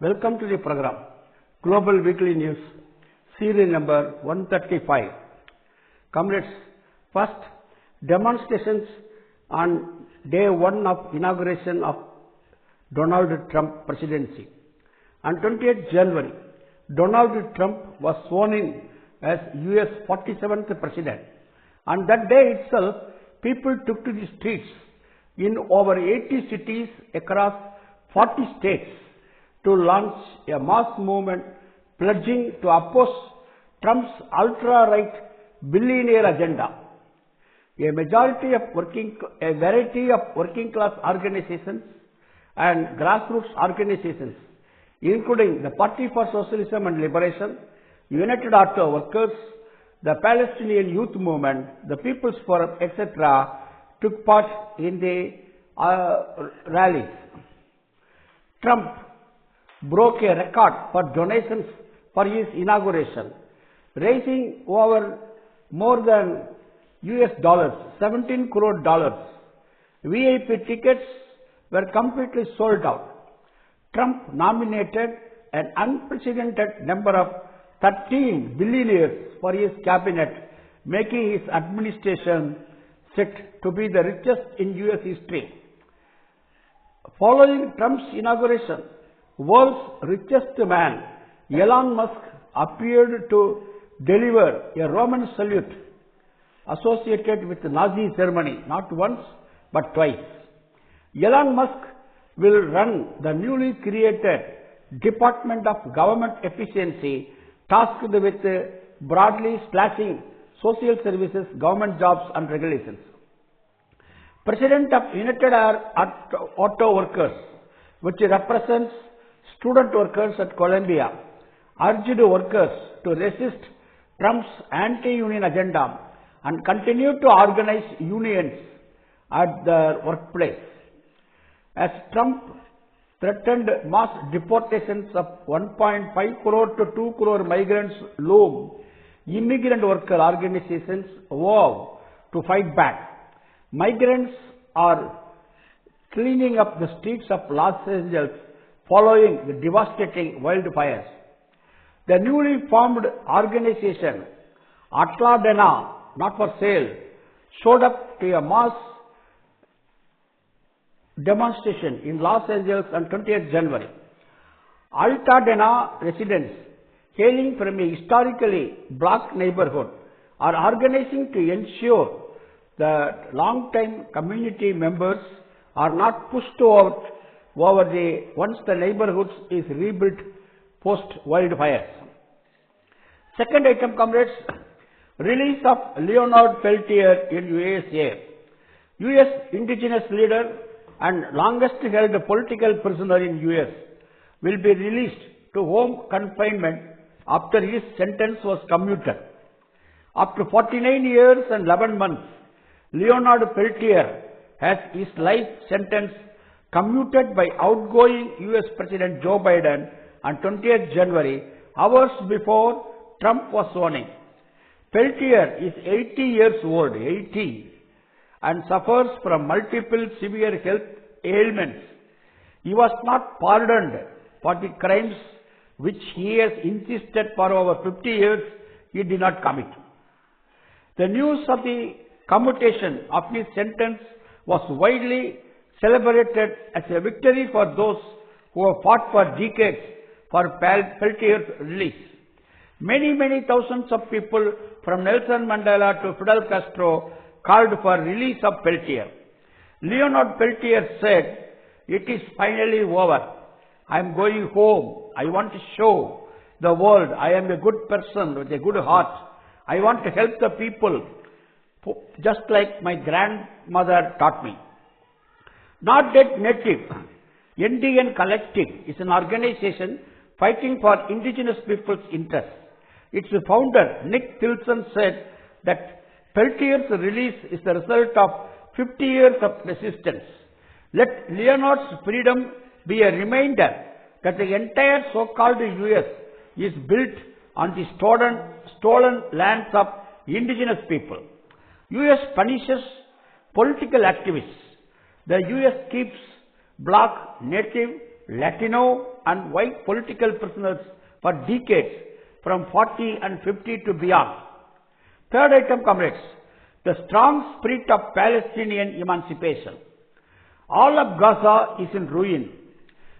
Welcome to the program, Global Weekly News, serial number 135. Comrades, first, demonstrations on day one of inauguration of Donald Trump presidency. On 28th January, Donald Trump was sworn in as US 47th president. On that day itself, people took to the streets in over 80 cities across 40 states to launch a mass movement pledging to oppose Trump's ultra-right billionaire agenda. A variety of working class organizations and grassroots organizations, including the Party for Socialism and Liberation, United Auto Workers, the Palestinian Youth Movement, the People's Forum, etc., took part in the rallies. Trump broke a record for donations for his inauguration, raising over more than $17 crore. VIP tickets were completely sold out. Trump nominated an unprecedented number of 13 billionaires for his cabinet, making his administration set to be the richest in US history. Following Trump's inauguration, world's richest man, Elon Musk, appeared to deliver a Roman salute associated with the Nazi ceremony, not once but twice. Elon Musk will run the newly created Department of Government Efficiency, tasked with broadly slashing social services, government jobs and regulations. President of United Auto Workers, which represents student workers at Columbia, urged workers to resist Trump's anti-union agenda and continue to organize unions at their workplace. As Trump threatened mass deportations of 1.5 crore to 2 crore migrants loom, immigrant worker organizations vow to fight back. Migrants are cleaning up the streets of Los Angeles following the devastating wildfires. The newly formed organization, Altadena, not for sale, showed up to a mass demonstration in Los Angeles on 20th January. Altadena residents hailing from a historically black neighborhood are organizing to ensure that long-time community members are not pushed out once the neighborhood is rebuilt post-wildfires. Second item, comrades, release of Leonard Peltier in USA. US indigenous leader and longest held political prisoner in US will be released to home confinement after his sentence was commuted. After 49 years and 11 months, Leonard Peltier has his life sentence commuted by outgoing US President Joe Biden on 20th January, hours before Trump was sworn in. Peltier is 80 years old, 80, and suffers from multiple severe health ailments. He was not pardoned for the crimes which he has insisted for over 50 years he did not commit. The news of the commutation of his sentence was widely celebrated as a victory for those who have fought for decades for Peltier's release. Many thousands of people from Nelson Mandela to Fidel Castro called for release of Peltier. Leonard Peltier said, "It is finally over. I am going home. I want to show the world I am a good person with a good heart. I want to help the people just like my grandmother taught me." Not Dead Native, NDN Collective is an organization fighting for indigenous people's interests. Its founder, Nick Tilson, said that Peltier's release is the result of 50 years of resistance. Let Leonard's freedom be a reminder that the entire so-called US is built on the stolen lands of indigenous people. US punishes political activists. The US keeps black, native, Latino and white political prisoners for decades from 40 and 50 to beyond. Third item, comrades, the strong spirit of Palestinian emancipation. All of Gaza is in ruin.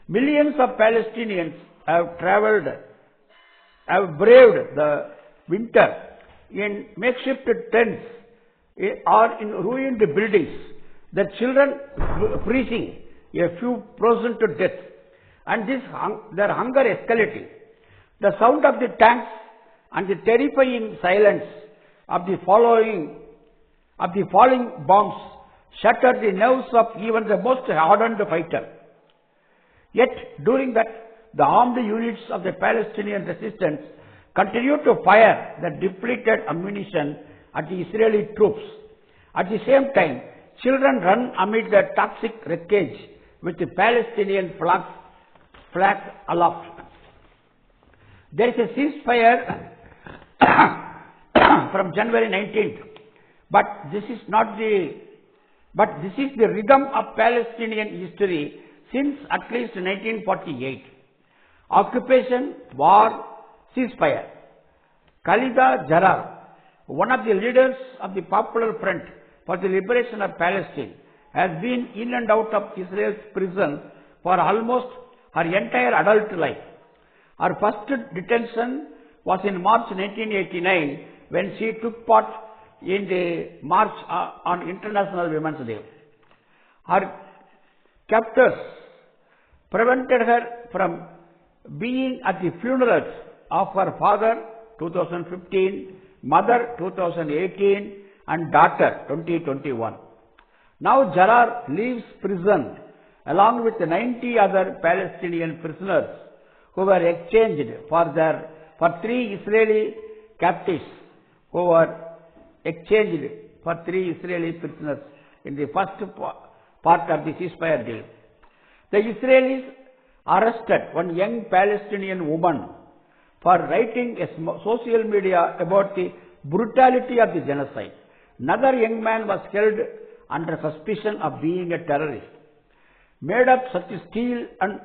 Millions of Palestinians have braved the winter in makeshift tents or in ruined buildings, their children freezing, a few frozen to death, and their hunger escalating. The sound of the tanks and the terrifying silence of the falling bombs shattered the nerves of even the most hardened fighter. Yet, during that, the armed units of the Palestinian resistance continued to fire the depleted ammunition at the Israeli troops. At the same time, children run amid the toxic wreckage with the Palestinian flag aloft. There is a ceasefire from January 19th, but this is the rhythm of Palestinian history since at least 1948. Occupation, war, ceasefire. Khalida Jarrar, one of the leaders of the Popular Front for the Liberation of Palestine, has been in and out of Israel's prison for almost her entire adult life. Her first detention was in March 1989 when she took part in the march on International Women's Day. Her captors prevented her from being at the funerals of her father 2015, mother 2018 and daughter 2021. Now Jarrar leaves prison along with 90 other Palestinian prisoners who were exchanged for three Israeli captives who were exchanged for three Israeli prisoners in the first part of the ceasefire deal. The Israelis arrested one young Palestinian woman for writing a social media about the brutality of the genocide. Another young man was held under suspicion of being a terrorist. Made of such steel and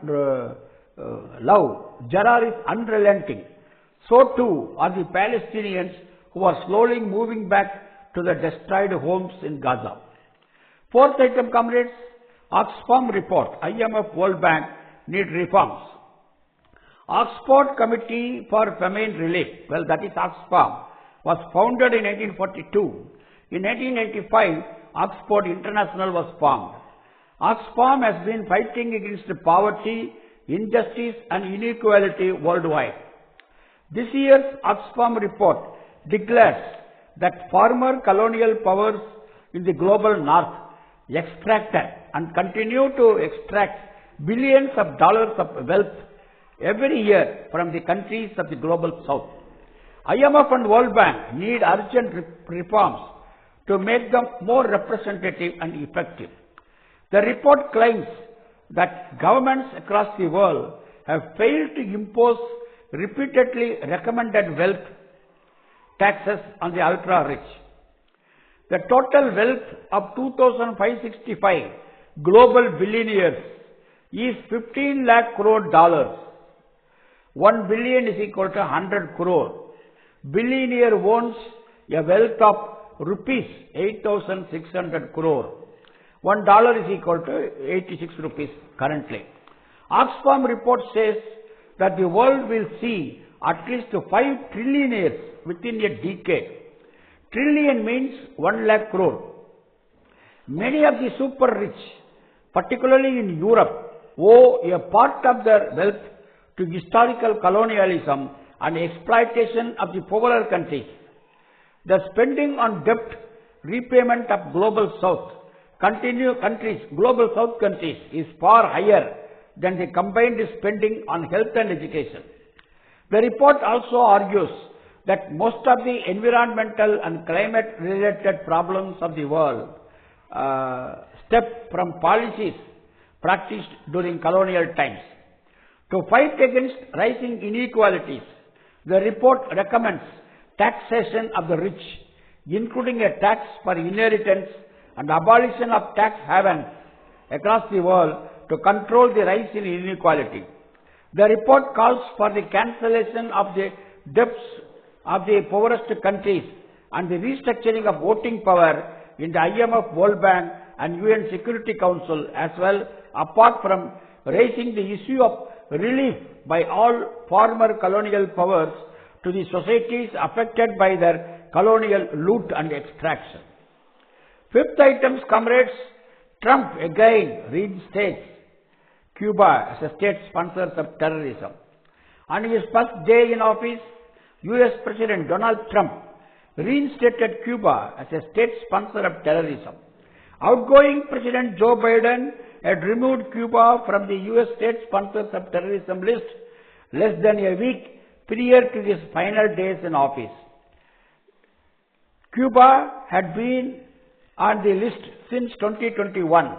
love, Jarrar is unrelenting. So too are the Palestinians who are slowly moving back to their destroyed homes in Gaza. Fourth item, comrades, Oxfam report, IMF, World Bank need reforms. Oxford Committee for Famine Relief, well, that is Oxfam, was founded in 1942. In 1995, Oxford International was formed. Oxfam has been fighting against poverty, injustice and inequality worldwide. This year's Oxfam report declares that former colonial powers in the global north extracted and continue to extract billions of dollars of wealth every year from the countries of the global south. IMF and World Bank need urgent reforms to make them more representative and effective. The report claims that governments across the world have failed to impose repeatedly recommended wealth taxes on the ultra-rich. The total wealth of 2,565 global billionaires is 15 lakh crore dollars. 1 billion is equal to 100 crore. Billionaire owns a wealth of rupees 8,600 crore. $1 is equal to 86 rupees currently. Oxfam report says that the world will see at least 5 trillionaires within a decade. Trillion means 1 lakh crore. Many of the super rich, particularly in Europe, owe a part of their wealth to historical colonialism and exploitation of the poorer countries. The spending on debt repayment of global south countries is far higher than the combined spending on health and education. The report also argues that most of the environmental and climate related problems of the world stem from policies practiced during colonial times. To fight against rising inequalities, the report recommends taxation of the rich, including a tax for inheritance and abolition of tax havens across the world to control the rise in inequality. The report calls for the cancellation of the debts of the poorest countries and the restructuring of voting power in the IMF, World Bank and UN Security Council as well, apart from raising the issue of relief by all former colonial powers to the societies affected by their colonial loot and extraction. Fifth item, comrades, Trump again reinstates Cuba as a state sponsor of terrorism. On his first day in office, US President Donald Trump reinstated Cuba as a state sponsor of terrorism. Outgoing President Joe Biden had removed Cuba from the US state sponsors of terrorism list less than a week prior to his final days in office. Cuba had been on the list since 2021,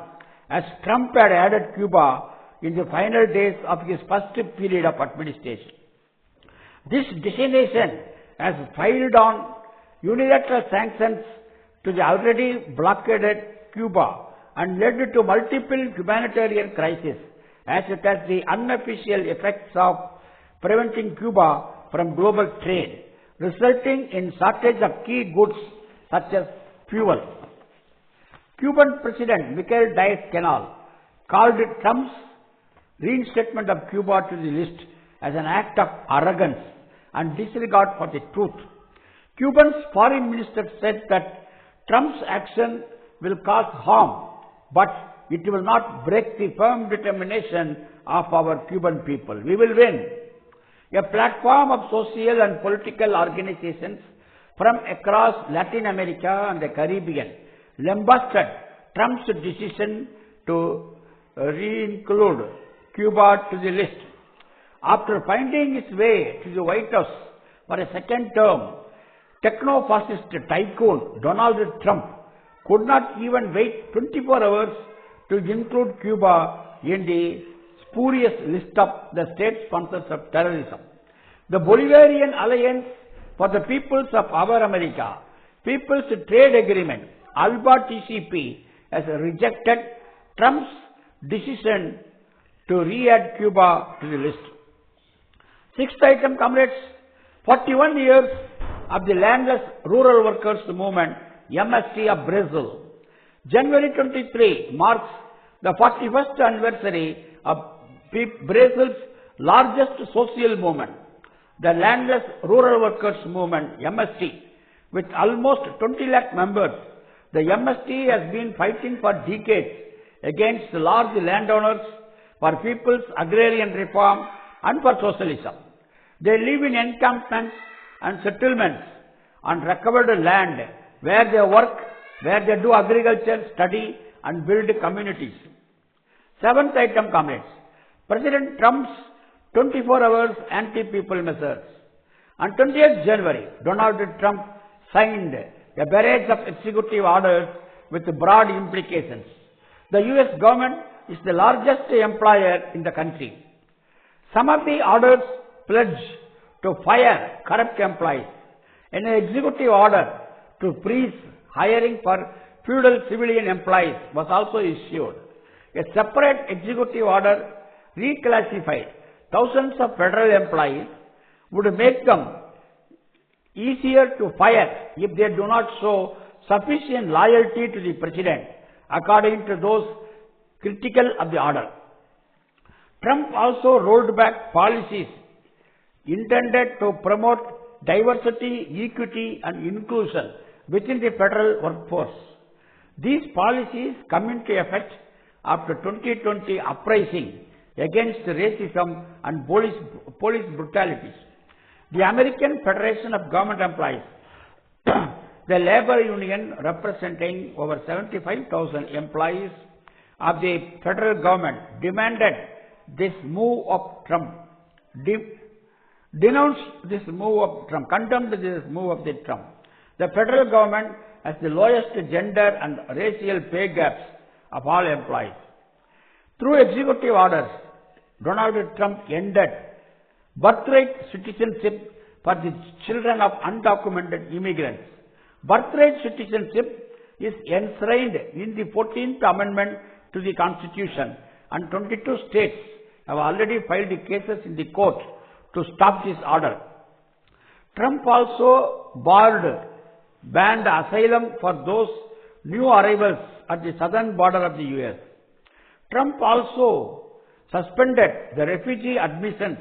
as Trump had added Cuba in the final days of his first period of administration. This designation has filed on unilateral sanctions to the already blockaded Cuba and led to multiple humanitarian crises, as it has the unofficial effects of preventing Cuba from global trade, resulting in shortage of key goods such as fuel. Cuban President Miguel Diaz-Canel called Trump's reinstatement of Cuba to the list as an act of arrogance and disregard for the truth. Cuba's foreign minister said that Trump's action will cause harm, but it will not break the firm determination of our Cuban people. We will win. A platform of social and political organizations from across Latin America and the Caribbean lambasted Trump's decision to re-include Cuba to the list. After finding its way to the White House for a second term, techno-fascist tycoon Donald Trump could not even wait 24 hours to include Cuba in the spurious list of the state sponsors of terrorism. The Bolivarian Alliance for the Peoples of Our America, People's Trade Agreement, ALBA TCP, has rejected Trump's decision to re-add Cuba to the list. Sixth item, comrades, 41 years of the landless rural workers movement, MST of Brazil. January 23 marks the 41st anniversary of Brazil's largest social movement, the landless rural workers movement, MST. With almost 20 lakh members, the MST has been fighting for decades against large landowners for people's agrarian reform and for socialism. They live in encampments and settlements on recovered land where they work, where they do agriculture, study and build communities. Seventh item, comrades, President Trump's 24 hours anti-people measures. On 20th January, Donald Trump signed a barrage of executive orders with broad implications. The US government is the largest employer in the country. Some of the orders pledge to fire corrupt employees. An executive order to freeze hiring for feudal civilian employees was also issued. A separate executive order reclassified thousands of federal employees would make them easier to fire if they do not show sufficient loyalty to the president, according to those critical of the order. Trump also rolled back policies intended to promote diversity, equity and inclusion within the federal workforce. These policies come into effect after 2020 uprising against racism and police brutalities. The American Federation of Government Employees, the labor union representing over 75,000 employees of the federal government, demanded this move of Trump, denounced this move of Trump, condemned this move of the Trump. The federal government has the lowest gender and racial pay gaps of all employees. Through executive orders, Donald Trump ended birthright citizenship for the children of undocumented immigrants. Birthright citizenship is enshrined in the 14th Amendment to the Constitution and 22 states have already filed cases in the court to stop this order. Trump also banned asylum for those new arrivals at the southern border of the US. Trump also suspended the refugee admissions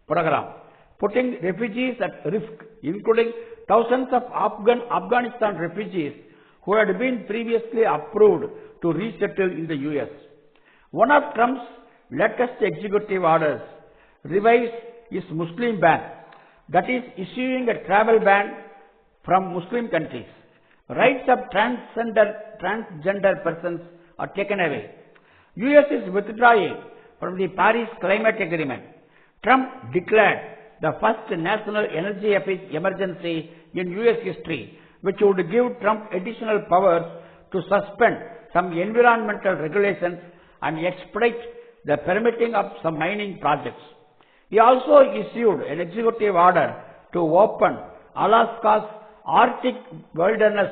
program, putting refugees at risk, including thousands of Afghanistan refugees who had been previously approved to resettle in the US. One of Trump's latest executive orders revives his Muslim ban, that is, issuing a travel ban from Muslim countries. Rights of transgender persons are taken away. US is withdrawing from the Paris Climate Agreement. Trump declared the first national energy emergency in US history, which would give Trump additional powers to suspend some environmental regulations and expedite the permitting of some mining projects. He also issued an executive order to open Alaska's Arctic wilderness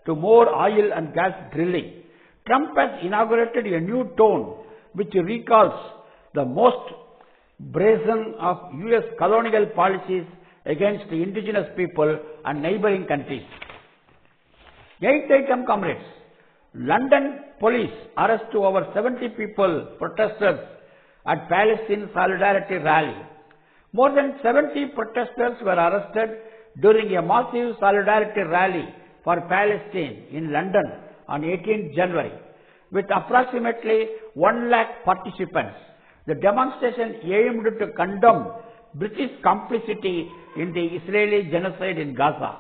to more oil and gas drilling. Trump has inaugurated a new tone which recalls the most brazen of US colonial policies against the indigenous people and neighboring countries. 8th item, comrades. London police arrest over 70 protesters at Palestine Solidarity Rally. More than 70 protesters were arrested during a massive solidarity rally for Palestine in London on 18th January. With approximately 1 lakh participants, the demonstration aimed to condemn British complicity in the Israeli genocide in Gaza.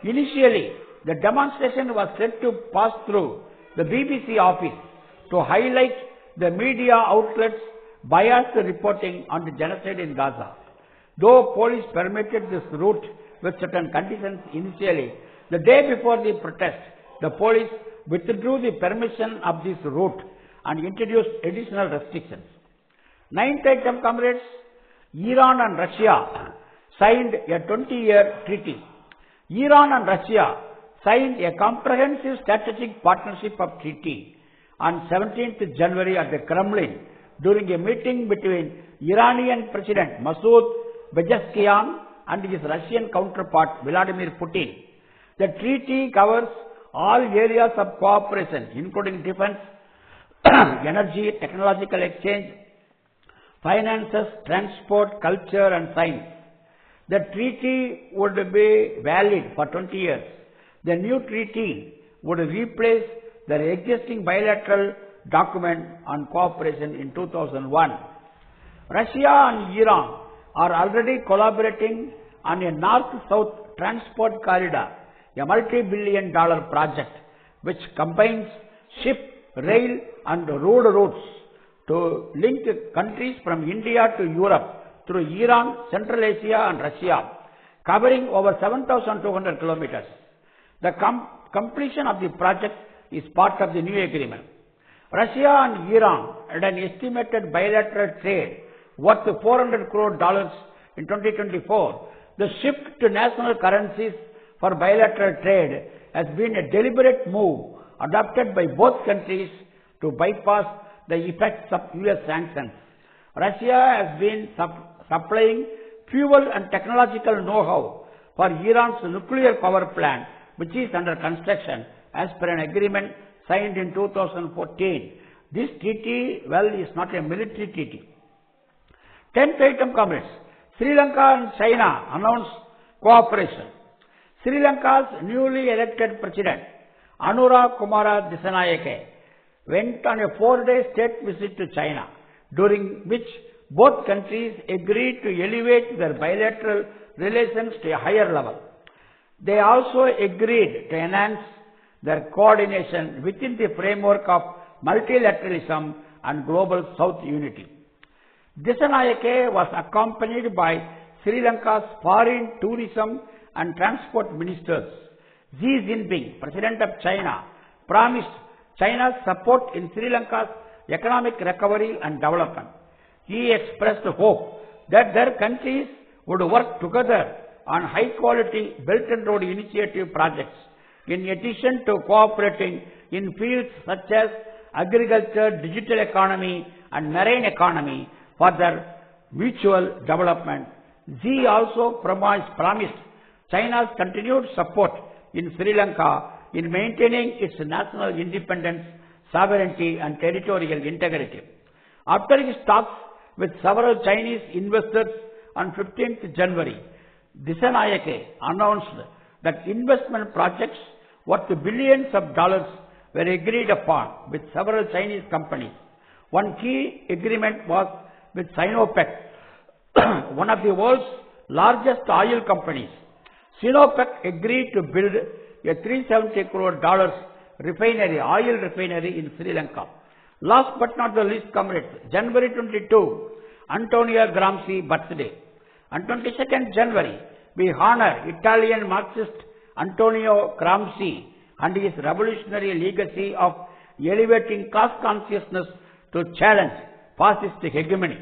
Initially, the demonstration was set to pass through the BBC office to highlight the media outlets' biased reporting on the genocide in Gaza. Though police permitted this route with certain conditions initially, the day before the protest, the police withdrew the permission of this route and introduced additional restrictions. 9th item, comrades. Iran and Russia signed a 20-year treaty. Iran and Russia signed a comprehensive strategic partnership of treaty on 17th January at the Kremlin during a meeting between Iranian President Masoud Pezeshkian and his Russian counterpart Vladimir Putin. The treaty covers all areas of cooperation, including defense, energy, technological exchange, finances, transport, culture and science. The treaty would be valid for 20 years. The new treaty would replace the existing bilateral document on cooperation in 2001. Russia and Iran are already collaborating on a north-south transport corridor, a multi-billion-dollar project which combines ship, rail and road routes to link countries from India to Europe through Iran, Central Asia and Russia, covering over 7,200 kilometers. The completion of the project is part of the new agreement. Russia and Iran had an estimated bilateral trade worth $400 crore in 2024. The shift to national currencies for bilateral trade has been a deliberate move adopted by both countries to bypass the effects of US sanctions. Russia has been supplying fuel and technological know-how for Iran's nuclear power plant, which is under construction as per an agreement signed in 2014. This treaty, is not a military treaty. 10th item, comrades. Sri Lanka and China announced cooperation. Sri Lanka's newly elected president, Anura Kumara Dissanayake, went on a 4-day state visit to China, during which both countries agreed to elevate their bilateral relations to a higher level. They also agreed to enhance their coordination within the framework of multilateralism and global South unity. Dissanayake was accompanied by Sri Lanka's foreign tourism and transport ministers. Xi Jinping, President of China, promised China's support in Sri Lanka's economic recovery and development. He expressed hope that their countries would work together on high-quality Belt and Road Initiative projects in addition to cooperating in fields such as agriculture, digital economy and marine economy for their mutual development. Xi also promised China's continued support in Sri Lanka in maintaining its national independence, sovereignty and territorial integrity. After his talks with several Chinese investors on 15th January, Dissanayake announced that investment projects worth billions of dollars were agreed upon with several Chinese companies. One key agreement was with Sinopec, one of the world's largest oil companies. Sinopec agreed to build a $370 crore oil refinery in Sri Lanka. Last but not the least, comrades, January 22, Antonio Gramsci birthday. On 22nd January, we honor Italian Marxist Antonio Gramsci and his revolutionary legacy of elevating class consciousness to challenge fascist hegemony.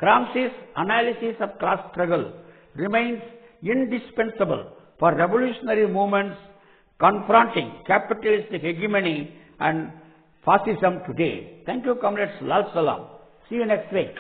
Gramsci's analysis of class struggle remains indispensable for revolutionary movements confronting capitalist hegemony and fascism today. Thank you, comrades. Lal Salam. See you next week.